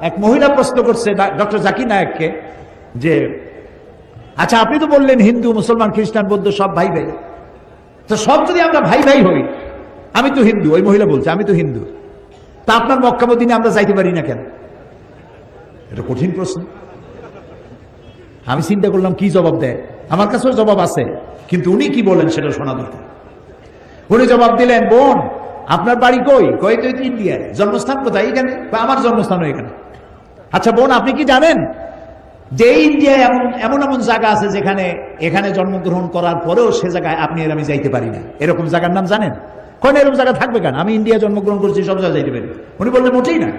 এক মহিলা প্রশ্ন করছে ডক্টর জাকির নায়েককে যে আচ্ছা আপনি তো বললেন হিন্দু মুসলমান খ্রিস্টান বৌদ্ধ সব ভাই ভাই, তো সব যদি আমরা ভাই ভাই হই, আমি তো হিন্দু, ওই মহিলা বলছে আমি তো হিন্দু, তা আপনার মক্কা মদিনে আমরা যাইতে পারি না কেন? এটা কঠিন প্রশ্ন। আমি চিন্তা করলাম কি জবাব দেয়, আমার কাছেও জবাব আছে, কিন্তু উনি কি বলেন সেটা শোনা দরকার। উনি জবাব দিলেন, বোন আপনার বাড়ি কই? কই তো ইন্ডিয়ায়। জন্মস্থান কোথায়? এখানে। আমার জন্মস্থান এখানে। আচ্ছা বোন আপনি কি জানেন যে ইন্ডিয়ায় এমন এমন জায়গা আছে যেখানে এখানে জন্মগ্রহণ করার পরেও সে জায়গায় আপনি আর আমি যাইতে পারি না, এরকম জায়গার নাম জানেন? কোন এরকম জায়গা থাকবে কেন? আমি ইন্ডিয়া জন্মগ্রহণ করছি, সব জায়গায় যাইতে পারি। উনি বললেন মোটেই না,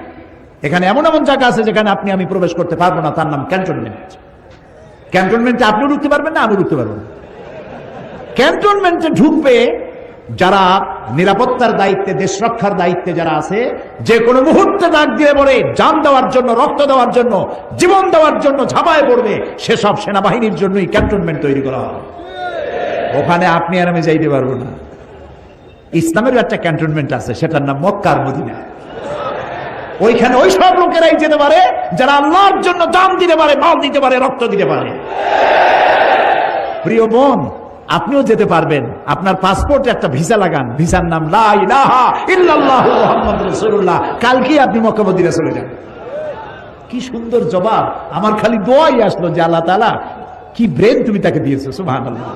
এখানে এমন এমন জায়গা আছে যেখানে আপনি আমি প্রবেশ করতে পারবো না, তার নাম ক্যান্টনমেন্ট। ক্যান্টনমেন্টে আপনিও ঢুকতে পারবেন না, আমি ঢুকতে পারবো না। ক্যান্টনমেন্টে ঢুকবে যারা নিরাপত্তার দায়িত্বে, দেশ রক্ষার দায়িত্বে যারা আছে, যে কোনো মুহূর্তে ডাক দিয়ে বলে জান দেওয়ার জন্য, রক্ত দেওয়ার জন্য, জীবন দেওয়ার জন্য ঝাঁপায় পড়বে, সেসব সেনাবাহিনীর জন্যই ক্যান্টনমেন্ট তৈরি করা হবে। ওখানে আপনি আর আমি যাইতে পারবো না। ইসলামের একটা ক্যান্টনমেন্ট আছে, সেটার নাম মক্কার মদিনা। ওইখানে ওই সব লোকেরাই যেতে পারে যারা আল্লাহর জন্য জান দিতে পারে, মাল দিতে পারে, রক্ত দিতে পারে। প্রিয় বোন আপনিও যেতে পারবেন, আপনার পাসপোর্টে একটা ভিসা লাগান, ভিসার নাম লা ইলাহা ইল্লাল্লাহু মুহাম্মাদুর রাসূলুল্লাহ, কালকে আপনি মক্কা মদিনা চলে যান। কি সুন্দর জবাব! আমার খালি দোয়াই আসলো যে আল্লাহ তাআলা কি ব্রেন তুমি তাকে দিয়েছো, সুবহানাল্লাহ।